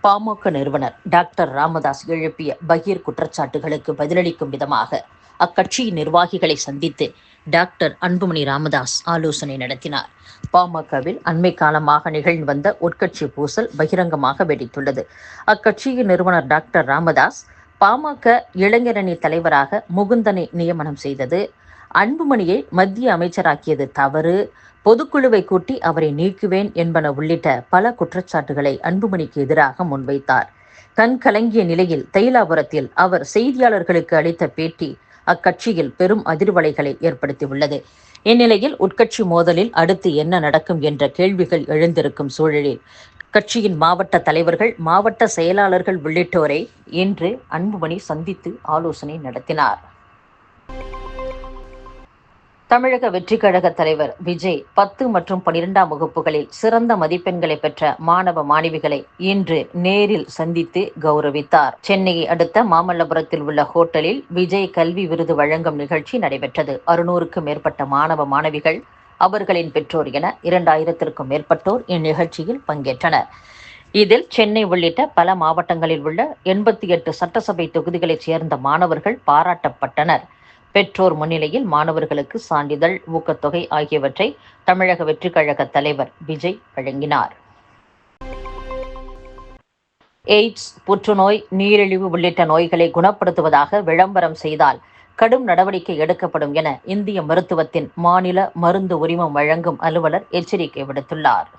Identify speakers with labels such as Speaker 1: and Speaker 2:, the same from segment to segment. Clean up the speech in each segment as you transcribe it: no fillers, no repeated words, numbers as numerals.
Speaker 1: பாமக நிறுவனர் டாக்டர் ராமதாஸ் எழுப்பிய பகீர் குற்றச்சாட்டுகளுக்கு பதிலளிக்கும் விதமாக அக்கட்சியின் நிர்வாகிகளை சந்தித்து டாக்டர் அன்புமணி ராமதாஸ் ஆலோசனை நடத்தினார். பாமகவில் அண்மை காலமாக நிகழ்ந்து வந்த உட்கட்சி பூசல் பகிரங்கமாக வெடித்துள்ளது. அக்கட்சியின் நிறுவனர் டாக்டர் ராமதாஸ் பாமக இளைஞரணி தலைவராக முகுந்தனை நியமனம் செய்தது, அன்புமணியை மத்திய அமைச்சராக்கியது தவறு, பொதுக்குழுவை கூட்டி அவரை நீக்குவேன் என்பன உள்ளிட்ட பல குற்றச்சாட்டுகளை அன்புமணிக்கு எதிராக முன்வைத்தார். கண் கலங்கிய நிலையில் தைலாபுரத்தில் அவர் செய்தியாளர்களுக்கு அளித்த பேட்டி அக்கட்சியில் பெரும் அதிர்வலைகளை ஏற்படுத்தியுள்ளது. இந்நிலையில் உட்கட்சி மோதலில் அடுத்து என்ன நடக்கும் என்ற கேள்விகள் எழுந்திருக்கும் சூழலில் கட்சியின் மாவட்ட தலைவர்கள், மாவட்ட செயலாளர்கள் உள்ளிட்டோரை இன்று அன்புமணி சந்தித்து ஆலோசனை நடத்தினார். தமிழக வெற்றிக் கழக தலைவர் விஜய் 10 மற்றும் 12ஆம் வகுப்புகளில் சிறந்த மதிப்பெண்களை பெற்ற மாணவ மாணவிகளை இன்று நேரில் சந்தித்து கௌரவித்தார். சென்னையை அடுத்த மாமல்லபுரத்தில் உள்ள ஹோட்டலில் விஜய் கல்வி விருது வழங்கும் நிகழ்ச்சி நடைபெற்றது. 600க்கும் மேற்பட்ட மாணவ மாணவிகள், அவர்களின் பெற்றோர் என 2000க்கும் மேற்பட்டோர் இந்நிகழ்ச்சியில் பங்கேற்றனர். இதில் சென்னை உள்ளிட்ட பல மாவட்டங்களில் உள்ள 88 சட்டசபை தொகுதிகளைச் சேர்ந்த மாணவர்கள் பாராட்டப்பட்டனர். பெற்றோர் முன்னிலையில் மாணவர்களுக்கு சான்றிதழ், ஊக்கத்தொகை ஆகியவற்றை தமிழக வெற்றிக் கழக தலைவர் விஜய் வழங்கினார். எய்ட்ஸ், புற்றுநோய், நீரிழிவு உள்ளிட்ட நோய்களை குணப்படுத்துவதாக விளம்பரம் செய்தால் கடும் நடவடிக்கை எடுக்கப்படும் என இந்திய மருத்துவத்தின் மாநில மருந்து உரிமம் வழங்கும் அலுவலர் எச்சரிக்கை விடுத்துள்ளார்.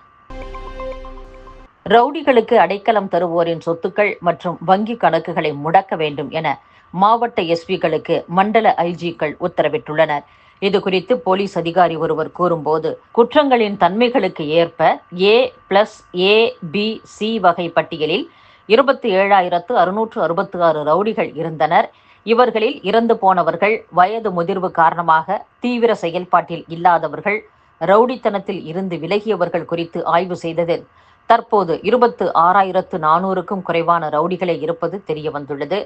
Speaker 1: ரவுடிகளுக்கு அடைக்கலம் தருவோரின் சொத்துக்கள் மற்றும் வங்கி கணக்குகளை முடக்க வேண்டும் என மாவட்ட எஸ்பிக்களுக்கு மண்டல ஐஜிக்கள் உத்தரவிட்டுள்ளனர். இதுகுறித்து போலீஸ் அதிகாரி ஒருவர் கூறும்போது, குற்றங்களின் தன்மைகளுக்கு ஏற்ப A+A-B-C வகை பட்டியலில் 27,666 ரவுடிகள் இருந்தனர். இவர்களில் இறந்து போனவர்கள், வயது முதிர்வு காரணமாக தீவிர செயல்பாட்டில் இல்லாதவர்கள், ரவுடித்தனத்தில் இருந்து விலகியவர்கள் குறித்து ஆய்வு செய்ததில் தற்போது 26,400க்கும் குறைவான ரவுடிகளே இருப்பது தெரியவந்துள்ளது.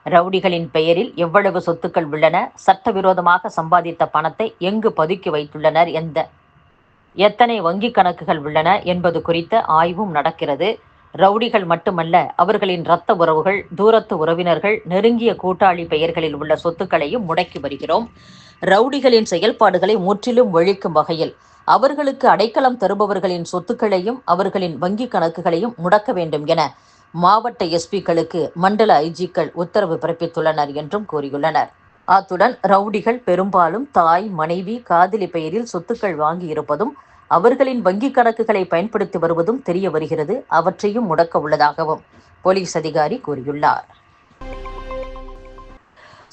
Speaker 1: ரவுடிகளின் பெயரில் எவ்வளவு சொத்துக்கள் உள்ளன, சட்டவிரோதமாக சம்பாதித்த பணத்தை எங்கு பதுக்கி வைத்துள்ளனர், எத்தனை வங்கி கணக்குகள் உள்ளன என்பது குறித்த ஆய்வும் நடக்கிறது. ரவுடிகள் மட்டுமல்ல, அவர்களின் இரத்த உறவுகள், தூரத்து உறவினர்கள், நெருங்கிய கூட்டாளி பெயர்களில் உள்ள சொத்துக்களையும் முடக்கி வருகிறோம். ரவுடிகளின் செயல்பாடுகளை முற்றிலும் ஒழிக்கும் வகையில் அவர்களுக்கு அடைக்கலம் தருபவர்களின் சொத்துக்களையும் அவர்களின் வங்கி கணக்குகளையும் முடக்க வேண்டும் என மாவட்ட எஸ்பிக்களுக்கு மண்டல ஐஜிக்கள் உத்தரவு பிறப்பித்துள்ளனர் என்றும் கூறியுள்ளனர். அத்துடன் ரவுடிகள் பெரும்பாலும் தாய், மனைவி, காதலி பெயரில் சொத்துக்கள் வாங்கியிருப்பதும் அவர்களின் வங்கி கணக்குகளை பயன்படுத்தி வருவதும் தெரிய வருகிறது. அவற்றையும் முடக்க உள்ளதாகவும் போலீஸ் அதிகாரி கூறியுள்ளார்.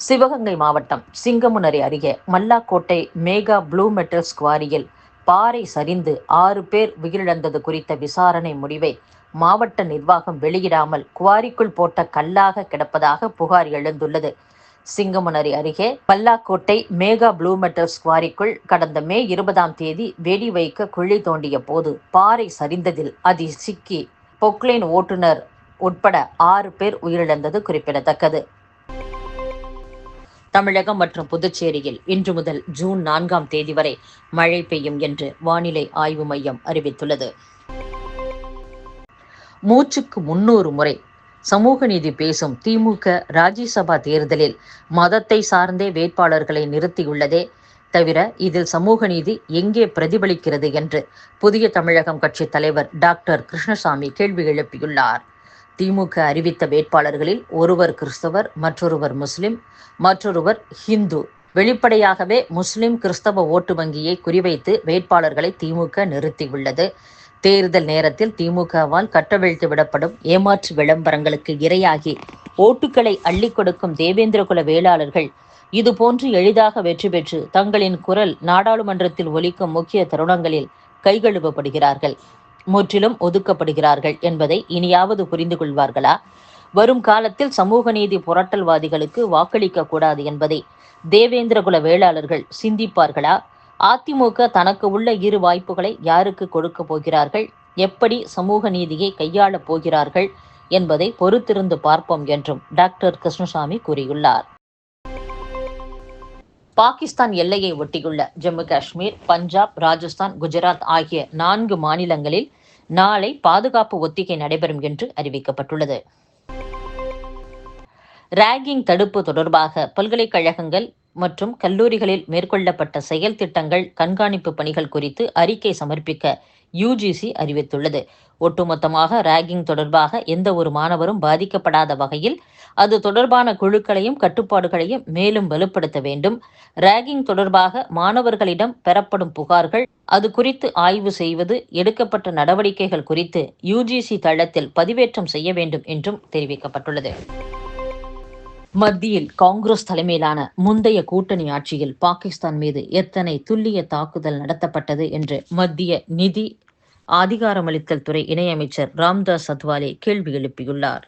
Speaker 1: சிவகங்கை மாவட்டம் சிங்கமுனரி அருகே மல்லாக்கோட்டை மேகா ப்ளூ மெட்டல்ஸ் குவாரியில் பாறை சரிந்து 6 பேர் உயிரிழந்தது குறித்த விசாரணை முடிவை மாவட்ட நிர்வாகம் வெளியிடாமல் குவாரிக்குள் போட்ட கல்லாக கிடப்பதாக புகார் எழுந்துள்ளது. சிங்கமுனரி அருகே மல்லாக்கோட்டை மேகா ப்ளூ மெட்டல்ஸ் குவாரிக்குள் கடந்த மே 20ஆம் தேதி வெடி வைக்க குழி தோண்டிய போது பாறை சரிந்ததில் அதில் சிக்கி பொக்லைன் ஓட்டுநர் உட்பட 6 பேர் உயிரிழந்தது குறிப்பிடத்தக்கது. தமிழகம் மற்றும் புதுச்சேரியில் இன்று முதல் ஜூன் 4ஆம் தேதி வரை மழை பெய்யும் என்று வானிலை ஆய்வு மையம் அறிவித்துள்ளது. மூச்சுக்கு 300 முறை சமூக நீதி பேசும் திமுக ராஜ்யசபா தேர்தலில் மதத்தை சார்ந்தே வேட்பாளர்களை நிறுத்தியுள்ளதே தவிர இதில் சமூக நீதி எங்கே பிரதிபலிக்கிறது என்று புதிய தமிழகம் கட்சி தலைவர் டாக்டர் கிருஷ்ணசாமி கேள்வி எழுப்பியுள்ளார். திமுக அறிவித்த வேட்பாளர்களில் ஒருவர் கிறிஸ்தவர், மற்றொருவர் முஸ்லிம், மற்றொருவர் ஹிந்து. வெளிப்படையாகவே முஸ்லிம் கிறிஸ்தவ ஓட்டு வங்கியை குறிவைத்து வேட்பாளர்களை திமுக நிறுத்தியுள்ளது. தேர்தல் நேரத்தில் திமுகவால் கட்டவிழ்த்து விடப்படும் ஏமாற்று விளம்பரங்களுக்கு இரையாகி ஓட்டுக்களை அள்ளி கொடுக்கும் தேவேந்திரகுல வேளாளர்கள் இதுபோன்று எளிதாக வெற்றி பெற்று தங்களின் குரல் நாடாளுமன்றத்தில் ஒலிக்கும் முக்கிய தருணங்களில் கைகழுவப்படுகிறார்கள், முற்றிலும் ஒதுக்கப்படுகிறார்கள் என்பதை இனியாவது புரிந்து கொள்வார்களா? வரும் காலத்தில் சமூக நீதி புரட்டல்வாதிகளுக்கு வாக்களிக்க கூடாது என்பதை தேவேந்திரகுல வேளாளர்கள் சிந்திப்பார்களா? அதிமுக தனக்கு உள்ள 2 வாய்ப்புகளை யாருக்கு கொடுக்க போகிறார்கள், எப்படி சமூக நீதியை கையாளப் போகிறார்கள் என்பதை பொறுத்திருந்து பார்ப்போம் என்றும் டாக்டர் கிருஷ்ணசாமி கூறியுள்ளார். பாகிஸ்தான் எல்லையை ஒட்டியுள்ள ஜம்மு காஷ்மீர், பஞ்சாப், ராஜஸ்தான், குஜராத் ஆகிய 4 மாநிலங்களில் நாளை பாதுகாப்பு ஒத்திகை நடைபெறும் என்று அறிவிக்கப்பட்டுள்ளது. ராகிங் தடுப்பு தொடர்பாக பல்கலைக்கழகங்கள் மற்றும் கல்லூரிகளில் மேற்கொள்ளப்பட்ட செயல் திட்டங்கள், கண்காணிப்பு பணிகள் குறித்து அறிக்கை சமர்ப்பிக்க யுஜிசி அறிவித்துள்ளது. ஒட்டுமொத்தமாக ராகிங் தொடர்பாக எந்த ஒரு மாணவரும் பாதிக்கப்படாத வகையில் அது தொடர்பான குழுக்களையும் கட்டுப்பாடுகளையும் மேலும் வலுப்படுத்த வேண்டும். ராகிங் தொடர்பாக மாணவர்களிடம் பெறப்படும் புகார்கள், அது குறித்து ஆய்வு செய்வது, எடுக்கப்பட்ட நடவடிக்கைகள் குறித்து யுஜிசி தளத்தில் பதிவேற்றம் செய்ய வேண்டும் என்றும் தெரிவிக்கப்பட்டுள்ளது. மத்தியில் காங்கிரஸ் தலைமையிலான முந்தைய கூட்டணி ஆட்சியில் பாகிஸ்தான் மீது எத்தனை துல்லிய தாக்குதல் நடத்தப்பட்டது என்று மத்திய நிதி அதிகாரமளித்தல் துறை இணையமைச்சர் ராம்தாஸ் அத்வாலே கேள்வி எழுப்பியுள்ளார்.